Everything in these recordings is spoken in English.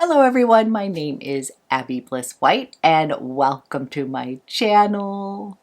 Hello everyone, my name is Abby Bliss White and welcome to my channel.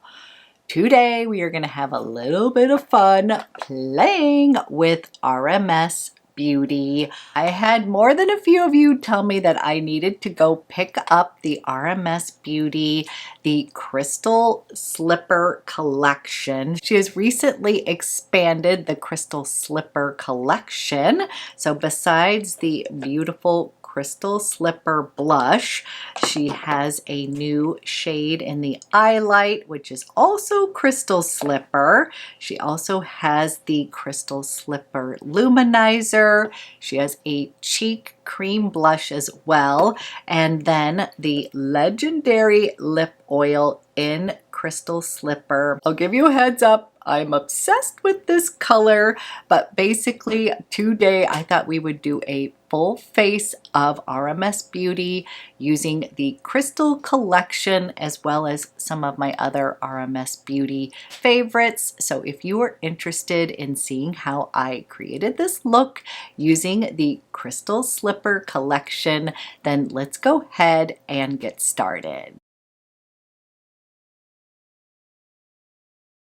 Today we are going to have a little bit of fun playing with RMS Beauty. I had more than a few of you tell me that I needed to go pick up the RMS Beauty, the Crystal Slipper Collection. She has recently expanded the Crystal Slipper Collection. So besides the beautiful Crystal Slipper blush, she has a new shade in the Eyelight, which is also Crystal Slipper. She also has the Crystal Slipper Luminizer. She has a cheek cream blush as well, and then the legendary lip oil in Crystal Slipper. I'll give you a heads up, I'm obsessed with this color, but basically today I thought we would do a full face of RMS Beauty using the Crystal Collection as well as some of my other RMS Beauty favorites. So if you are interested in seeing how I created this look using the Crystal Slipper Collection, then let's go ahead and get started.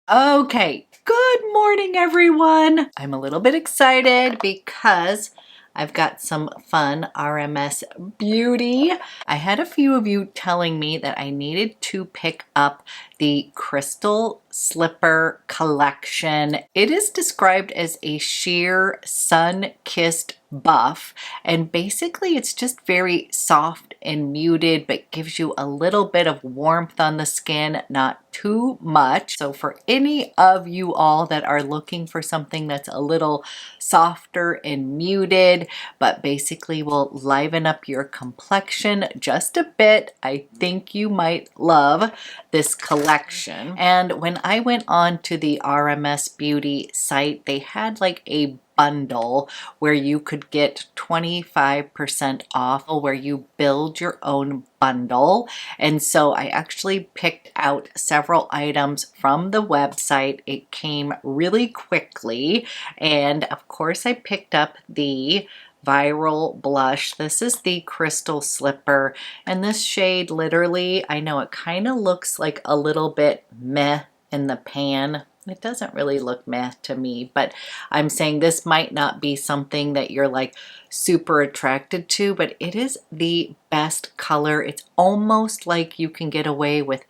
Okay, good morning everyone. I'm a little bit excited because I've got some fun RMS Beauty. I had a few of you telling me that I needed to pick up the Crystal Slipper Collection. It is described as a sheer sun-kissed buff, and basically it's just very soft and muted but gives you a little bit of warmth on the skin, not too much. So for any of you all that are looking for something that's a little softer and muted but basically will liven up your complexion just a bit, I think you might love this collection. And when I went on to the RMS Beauty site, they had like a bundle where you could get 25% off, where you build your own bundle. And so I actually picked out several items from the website. It came really quickly, and of course I picked up the Viral blush. This is the Crystal Slipper, and this shade, literally, I know it kind of looks like a little bit meh in the pan. It doesn't really look meh to me, but I'm saying this might not be something that you're like super attracted to, but it is the best color. It's almost like you can get away with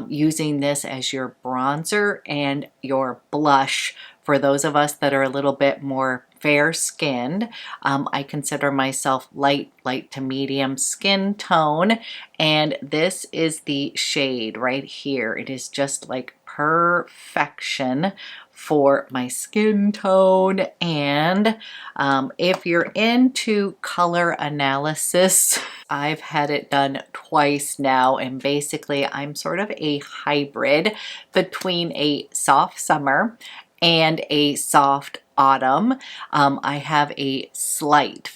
using this as your bronzer and your blush for those of us that are a little bit more fair skinned. I consider myself light to medium skin tone, and this is the shade right here. It is just like perfection for my skin tone. And if you're into color analysis, I've had it done twice now, and basically I'm sort of a hybrid between a soft summer and a soft autumn. I have a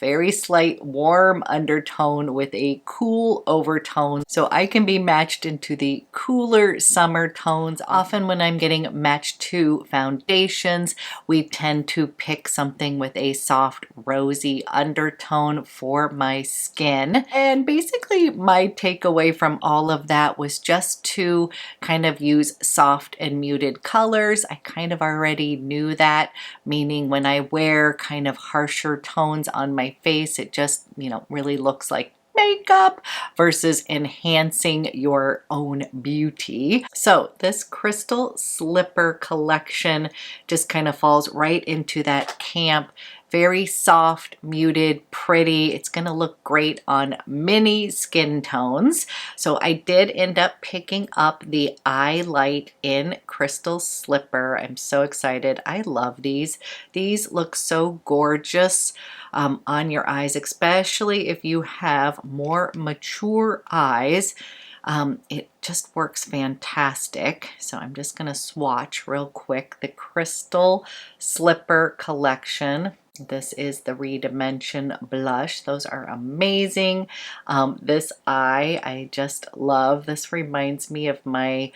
very slight warm undertone with a cool overtone, so I can be matched into the cooler summer tones. Often when I'm getting matched to foundations, we tend to pick something with a soft rosy undertone for my skin. And basically my takeaway from all of that was just to kind of use soft and muted colors. I kind of already knew that, meaning when I wear kind of harsher tones on my face, it just, really looks like makeup versus enhancing your own beauty. So this Crystal Slipper Collection just kind of falls right into that camp. Very soft, muted, pretty. It's going to look great on many skin tones. So I did end up picking up the Eyelight in Crystal Slipper. I'm so excited. I love these. These look so gorgeous on your eyes, especially if you have more mature eyes. It just works fantastic. So I'm just going to swatch real quick the Crystal Slipper Collection. This is the ReDimension blush. Those are amazing. This eye, I just love. This reminds me of my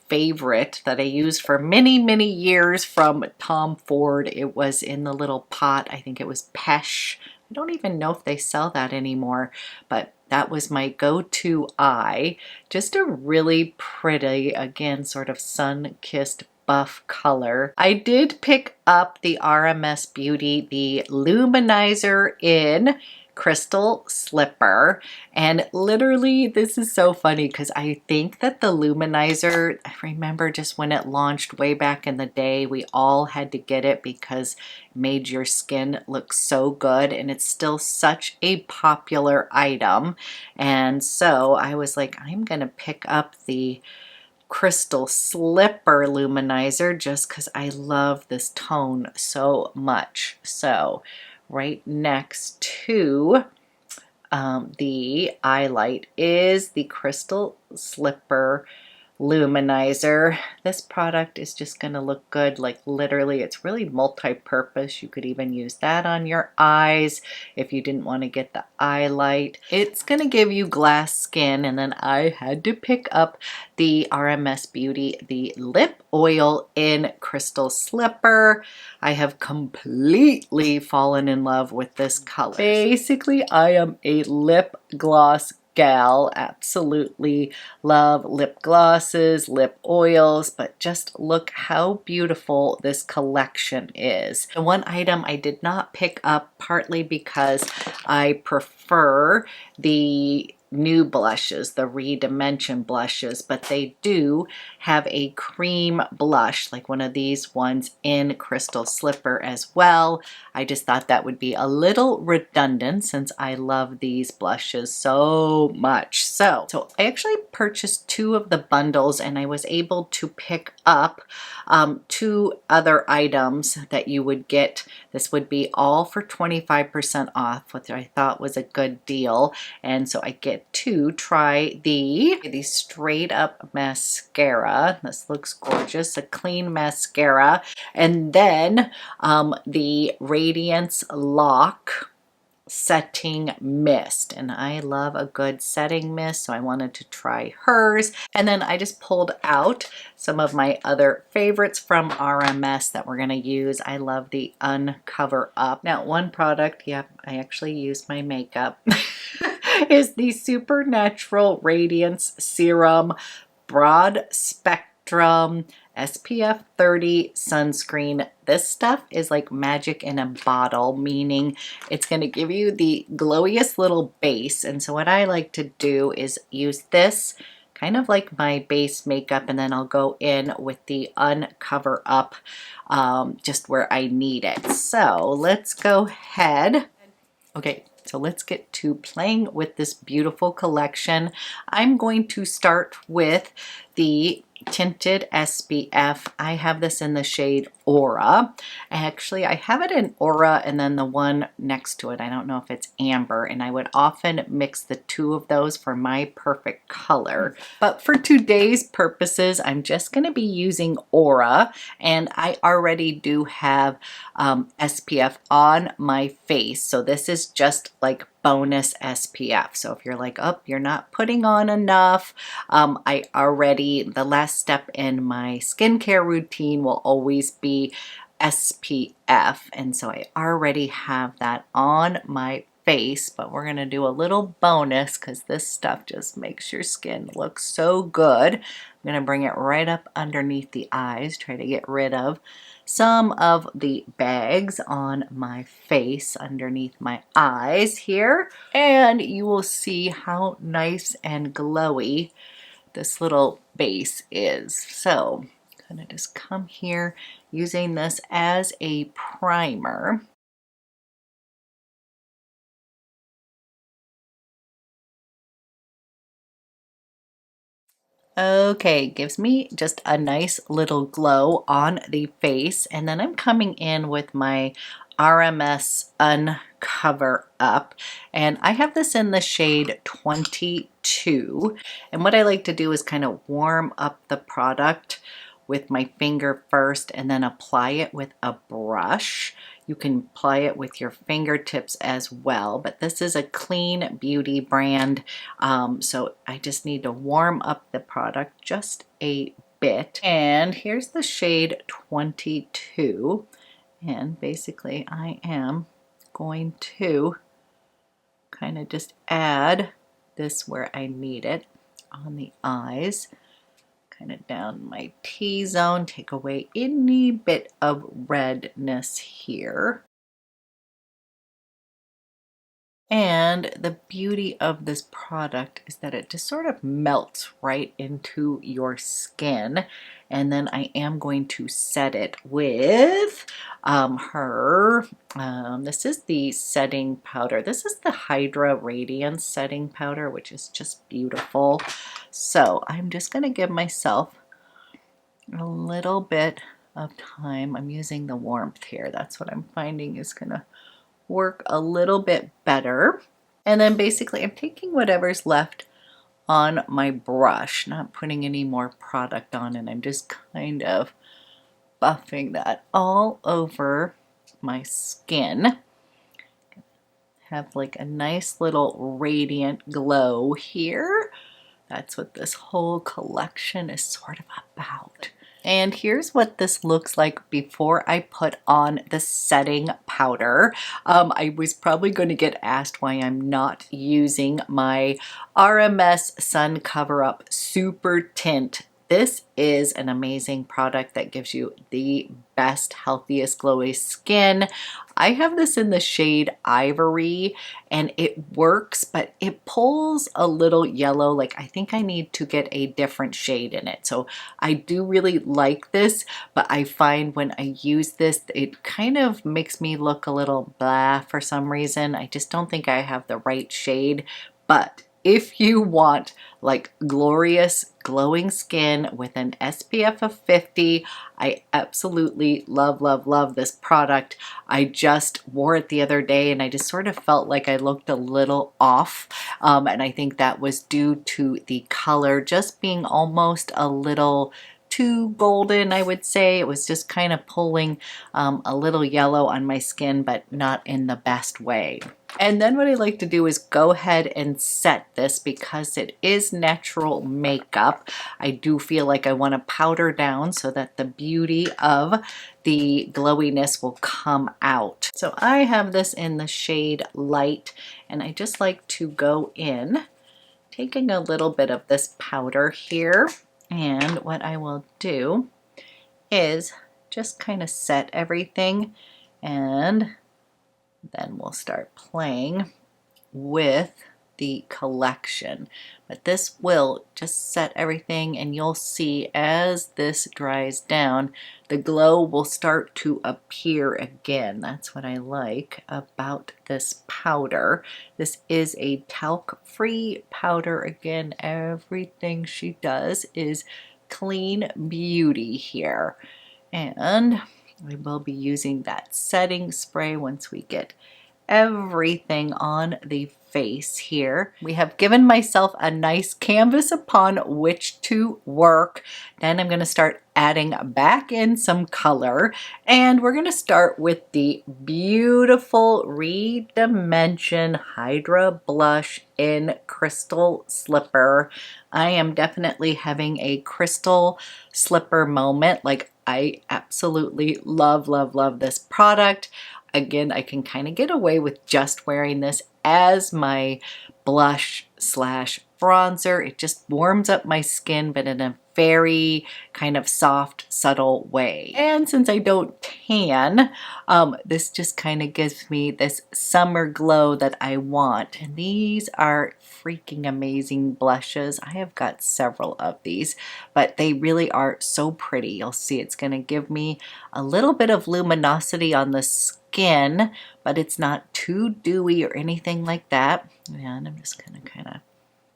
favorite that I used for many, many years from Tom Ford. It was in the little pot. I think it was Pesh. I don't even know if they sell that anymore, but that was my go-to eye. Just a really pretty, again, sort of sun-kissed buff color. I did pick up the RMS Beauty, the Luminizer in Crystal Slipper, and literally this is so funny because I think that the Luminizer, I remember just when it launched way back in the day, we all had to get it because it made your skin look so good, and it's still such a popular item. And so I was like, I'm gonna pick up the Crystal Slipper Luminizer just because I love this tone so much. So right next to the Eyelight is the Crystal Slipper Luminizer. This product is just going to look good. Like literally, it's really multi-purpose. You could even use that on your eyes if you didn't want to get the eye light. It's going to give you glass skin. And then I had to pick up the RMS Beauty, the lip oil in Crystal Slipper. I have completely fallen in love with this color. Basically, I am a lip gloss gal. Absolutely love lip glosses, lip oils, but just look how beautiful this collection is. The one item I did not pick up, partly because I prefer the new blushes, the ReDimension blushes, but they do have a cream blush, like one of these ones in Crystal Slipper as well. I just thought that would be a little redundant since I love these blushes so much. So I actually purchased two of the bundles, and I was able to pick up two other items that you would get. This would be all for 25% off, which I thought was a good deal. And so I get to try the straight up mascara. This looks gorgeous, a clean mascara. And then the Radiance Lock setting mist, and I love a good setting mist, so I wanted to try hers. And then I just pulled out some of my other favorites from RMS that we're going to use. I love the UnCoverup. Now, one product, yep, I actually used my makeup, is the Supernatural Radiance Serum Broad Spectrum SPF 30 sunscreen. This stuff is like magic in a bottle, meaning it's going to give you the glowiest little base. And so what I like to do is use this kind of like my base makeup, and then I'll go in with the UnCoverup just where I need it. So let's go ahead. Okay, so let's get to playing with this beautiful collection. I'm going to start with the tinted SPF. I have this in the shade Aura. Actually, I have it in Aura and then the one next to it, I don't know if it's Amber, and I would often mix the two of those for my perfect color. But for today's purposes, I'm just going to be using Aura, and I already do have SPF on my face, so this is just like bonus SPF. So if you're like, oh, you're not putting on enough, I already, the last step in my skincare routine will always be SPF, and so I already have that on my face, but we're gonna do a little bonus because this stuff just makes your skin look so good. I'm gonna bring it right up underneath the eyes, try to get rid of some of the bags on my face underneath my eyes here, and you will see how nice and glowy this little base is. So I'm gonna just come here using this as a primer. Okay, gives me just a nice little glow on the face, and then I'm coming in with my RMS UnCoverup, and I have this in the shade 22, and what I like to do is kind of warm up the product with my finger first and then apply it with a brush. You can apply it with your fingertips as well, but this is a clean beauty brand, so I just need to warm up the product just a bit. And here's the shade 22, and basically I am going to kind of just add this where I need it on the eyes, kind of down my T-zone, take away any bit of redness here. And the beauty of this product is that it just sort of melts right into your skin. And then I am going to set it with this is the setting powder. This is the Hydra Radiance setting powder, which is just beautiful. So I'm just going to give myself a little bit of time. I'm using the warmth here. That's what I'm finding is going to work a little bit better. And then basically I'm taking whatever's left on my brush, not putting any more product on, and I'm just kind of buffing that all over my skin. Have like a nice little radiant glow here. That's what this whole collection is sort of about. And here's what this looks like before I put on the setting powder. I was probably going to get asked why I'm not using my RMS SunCoverup Super Tint. This is an amazing product that gives you the best, healthiest, glowy skin. I have this in the shade Ivory, and it works, but it pulls a little yellow. Like, I think I need to get a different shade in it. So I do really like this, but I find when I use this, it kind of makes me look a little blah for some reason. I just don't think I have the right shade. But if you want like glorious glowing skin with an SPF of 50, I absolutely love, love, love this product. I just wore it the other day and I just sort of felt like I looked a little off. And I think that was due to the color just being almost a little too golden, I would say. It was just kind of pulling a little yellow on my skin, but not in the best way. And then what I like to do is go ahead and set this because it is natural makeup. I do feel like I want to powder down so that the beauty of the glowiness will come out. So I have this in the shade Light, and I just like to go in, taking a little bit of this powder here. And what I will do is just kind of set everything, and then we'll start playing with the collection. But this will just set everything, and you'll see as this dries down, the glow will start to appear again. That's what I like about this powder. This is a talc-free powder. Again, everything she does is clean beauty here. And we will be using that setting spray once we get everything on the face here. We have given myself a nice canvas upon which to work. Then I'm going to start adding back in some color, and we're going to start with the beautiful ReDimension Hydra blush in Crystal Slipper. I am definitely having a crystal slipper moment. Like, I absolutely love, love, love this product. Again, I can kind of get away with just wearing this as my blush slash bronzer. It just warms up my skin, but in a very kind of soft, subtle way. And since I don't tan, this just kind of gives me this summer glow that I want. And these are freaking amazing blushes. I have got several of these, but they really are so pretty. You'll see it's going to give me a little bit of luminosity on the skin, but it's not too dewy or anything like that. And I'm just going to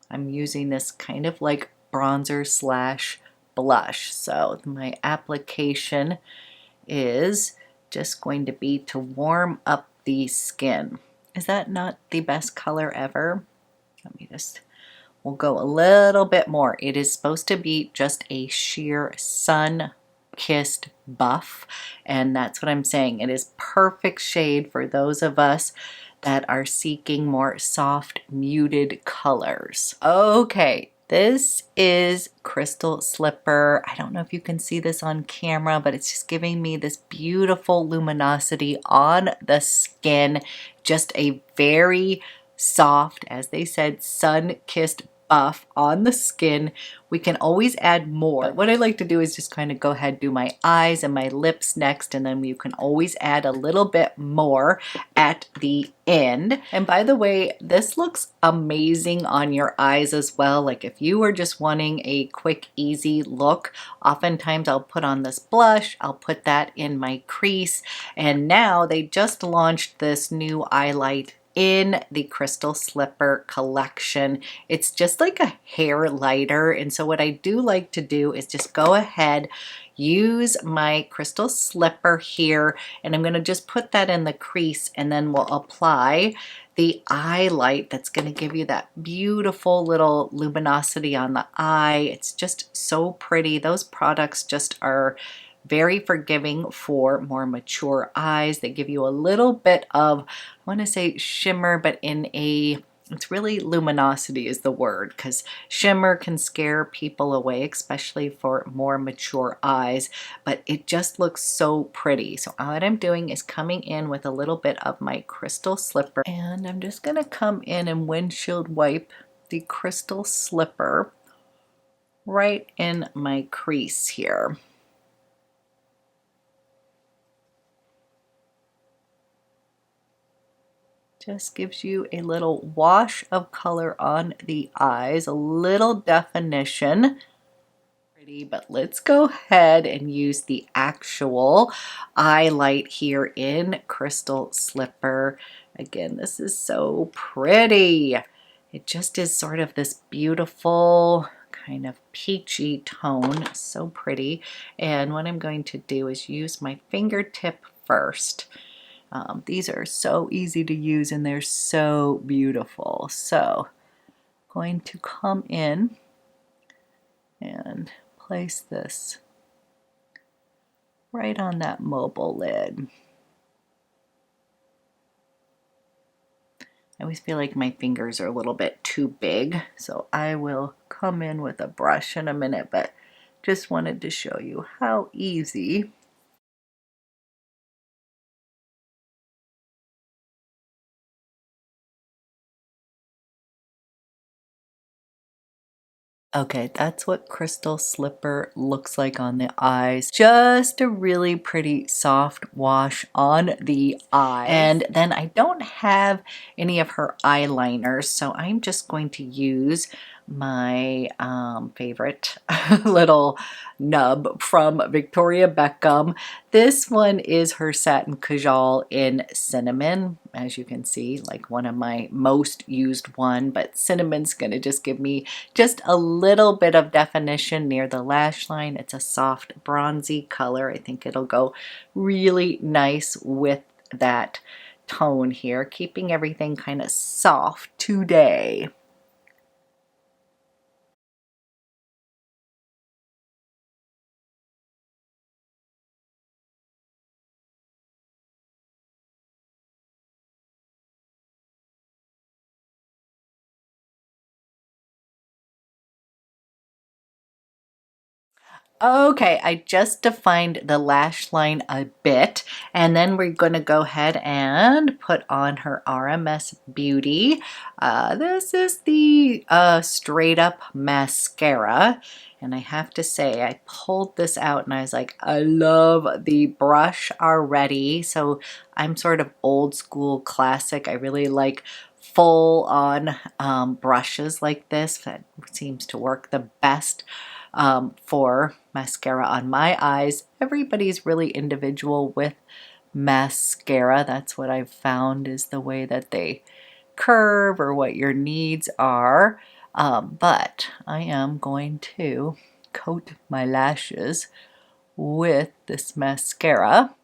I'm using this kind of like bronzer slash blush. So my application is just going to be to warm up the skin. Is that not the best color ever? Let me we'll go a little bit more. It is supposed to be just a sheer sun Kissed Buff, and that's what I'm saying. It is perfect shade for those of us that are seeking more soft, muted colors. Okay, this is Crystal Slipper. I don't know if you can see this on camera, but it's just giving me this beautiful luminosity on the skin. Just a very soft, as they said, sun-kissed buff on the skin. We can always add more. But what I like to do is just kind of go ahead, do my eyes and my lips next, and then you can always add a little bit more at the end. And by the way, this looks amazing on your eyes as well. Like if you are just wanting a quick, easy look, oftentimes I'll put on this blush, I'll put that in my crease, and now they just launched this new highlight in the Crystal Slipper collection. It's just like a hair lighter, and so what I do like to do is just go ahead, use my Crystal Slipper here, and I'm going to just put that in the crease, and then we'll apply the eye light that's going to give you that beautiful little luminosity on the eye. It's just so pretty. Those products just are very forgiving for more mature eyes. They give you a little bit of, I want to say shimmer, but in a, it's really luminosity is the word, because shimmer can scare people away, especially for more mature eyes, but it just looks so pretty. So what I'm doing is coming in with a little bit of my Crystal Slipper, and I'm just going to come in and windshield wipe the Crystal Slipper right in my crease here. Just gives you a little wash of color on the eyes, a little definition. Pretty, but let's go ahead and use the actual eye light here in Crystal Slipper. Again, this is so pretty. It just is sort of this beautiful kind of peachy tone, so pretty. And what I'm going to do is use my fingertip first. These are so easy to use and they're so beautiful. So I'm going to come in and place this right on that mobile lid. I always feel like my fingers are a little bit too big, so I will come in with a brush in a minute, but just wanted to show you how easy. Okay, that's what Crystal Slipper looks like on the eyes. Just a really pretty soft wash on the eye. And then I don't have any of her eyeliners, so I'm just going to use my favorite little nub from Victoria Beckham. This one is her Satin Kajal in Cinnamon. As you can see, like one of my most used one, but Cinnamon's gonna just give me just a little bit of definition near the lash line. It's a soft bronzy color. I think it'll go really nice with that tone here, keeping everything kind of soft today. Okay, I just defined the lash line a bit, and then we're going to go ahead and put on her RMS Beauty. This is the straight up mascara, and I have to say I pulled this out and I was like, I love the brush already. So I'm sort of old school classic. I really like full on brushes like this. That seems to work the best for mascara on my eyes. Everybody's really individual with mascara. That's what I've found is the way that they curve or what your needs are. But I am going to coat my lashes with this mascara,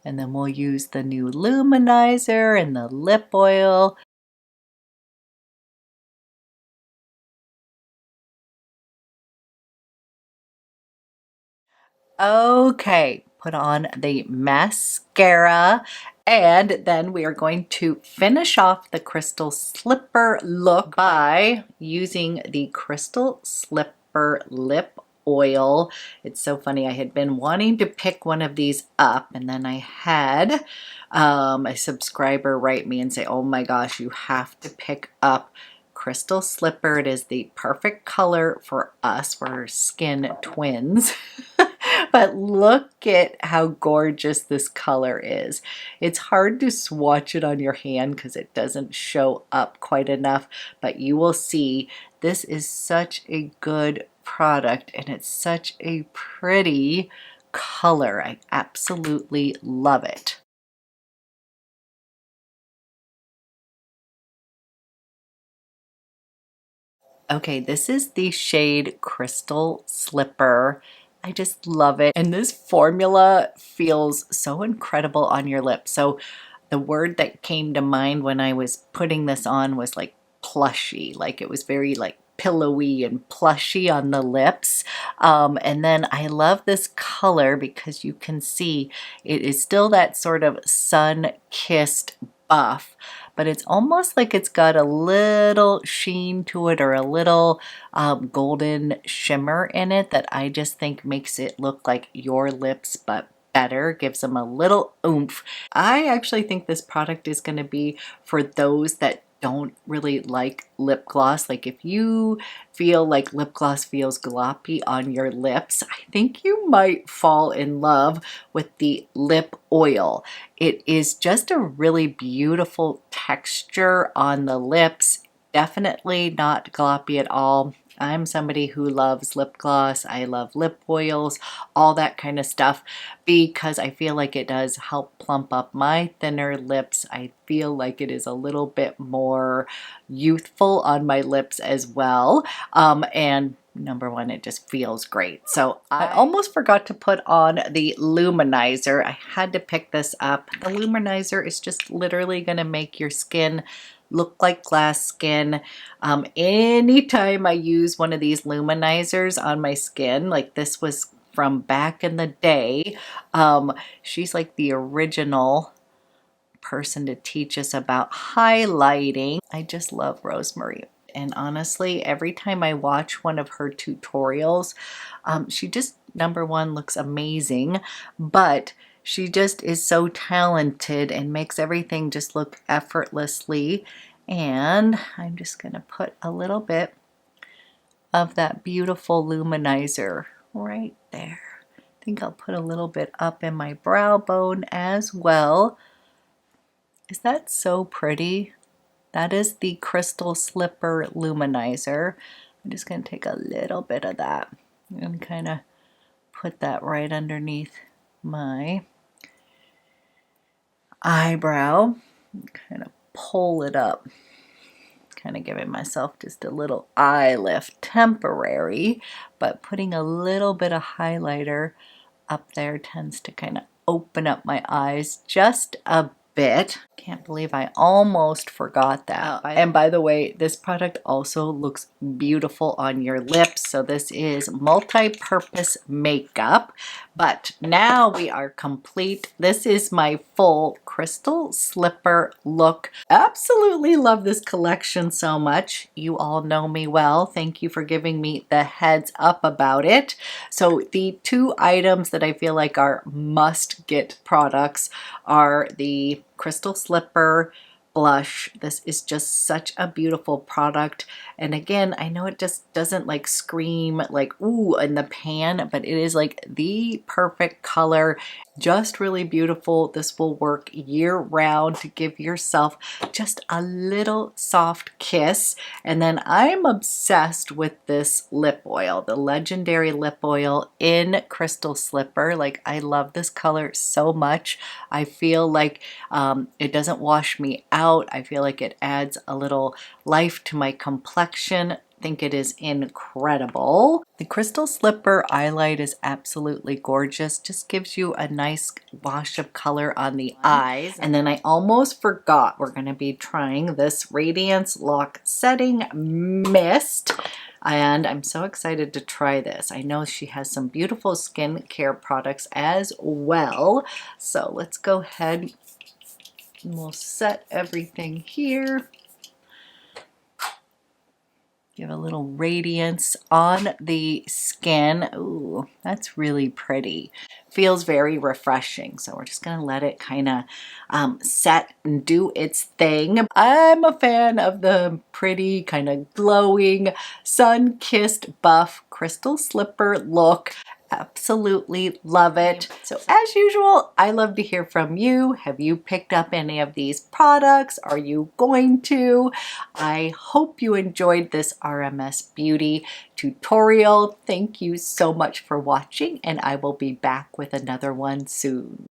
and then we'll use the new Luminizer and the lip oil. Okay, put on the mascara. And then we are going to finish off the Crystal Slipper look by using the Crystal Slipper lip oil. It's so funny. I had been wanting to pick one of these up, and then I had a subscriber write me and say, oh my gosh, you have to pick up Crystal Slipper. It is the perfect color for us. We're skin twins. But look at how gorgeous this color is. It's hard to swatch it on your hand because it doesn't show up quite enough, but you will see this is such a good product and it's such a pretty color. I absolutely love it. Okay, this is the shade Crystal Slipper. I just love it. And this formula feels so incredible on your lips. So the word that came to mind when I was putting this on was like plushy. Like it was very like pillowy and plushy on the lips. And then I love this color because you can see it is still that sort of sun-kissed buff, but it's almost like it's got a little sheen to it or a little golden shimmer in it that I just think makes it look like your lips, but better, gives them a little oomph. I actually think this product is going to be for those that don't really like lip gloss. Like if you feel like lip gloss feels gloppy on your lips, I think you might fall in love with the lip oil. It is just a really beautiful texture on the lips. Definitely not gloppy at all. I'm somebody who loves lip gloss. I love lip oils, all that kind of stuff, because I feel like it does help plump up my thinner lips. I feel like it is a little bit more youthful on my lips as well. And number one, it just feels great. So I almost forgot to put on the Luminizer. I had to pick this up. The Luminizer is just literally going to make your skin look like glass skin. Anytime I use one of these Luminizers on my skin, like this was from back in the day, she's like the original person to teach us about highlighting. I just love Rosemary. And honestly, every time I watch one of her tutorials, she just, number one, looks amazing, but she just is so talented and makes everything just look effortlessly. And I'm just going to put a little bit of that beautiful Luminizer right there. I think I'll put a little bit up in my brow bone as well. Is that so pretty? That is the Crystal Slipper Luminizer. I'm just going to take a little bit of that and kind of put that right underneath my eyebrow. Kind of pull it up. Kind of giving myself just a little eye lift, temporary, but putting a little bit of highlighter up there tends to kind of open up my eyes just a bit. Can't believe I almost forgot that. And by the way, this product also looks beautiful on your lips. So this is multi-purpose makeup. But now we are complete. This is my full Crystal Slipper look. Absolutely love this collection so much. You all know me well. Thank you for giving me the heads up about it. So the two items that I feel like are must-get products are the Crystal Slipper blush. This is just such a beautiful product. And again, I know it just doesn't like scream like ooh in the pan, but it is like the perfect color. Just really beautiful. This will work year round to give yourself just a little soft kiss. And then I'm obsessed with this lip oil, the legendary lip oil in Crystal Slipper. Like I love this color so much. I feel like it doesn't wash me out. I feel like it adds a little life to my complexion. I think it is incredible. The Crystal Slipper Eyelight is absolutely gorgeous. Just gives you a nice wash of color on the eyes. And then I almost forgot, we're going to be trying this Radiance Lock Setting Mist. and I'm so excited to try this. I know she has some beautiful skincare products as well. So let's go ahead and we'll set everything here. Give a little radiance on the skin. Ooh, that's really pretty. Feels very refreshing. So we're just gonna let it kind of set and do its thing. I'm a fan of the pretty kind of glowing sun-kissed buff crystal slipper look. Absolutely love it. So as usual, I love to hear from you. Have you picked up any of these products? Are you going to? I hope you enjoyed this RMS Beauty tutorial. Thank you so much for watching, and I will be back with another one soon.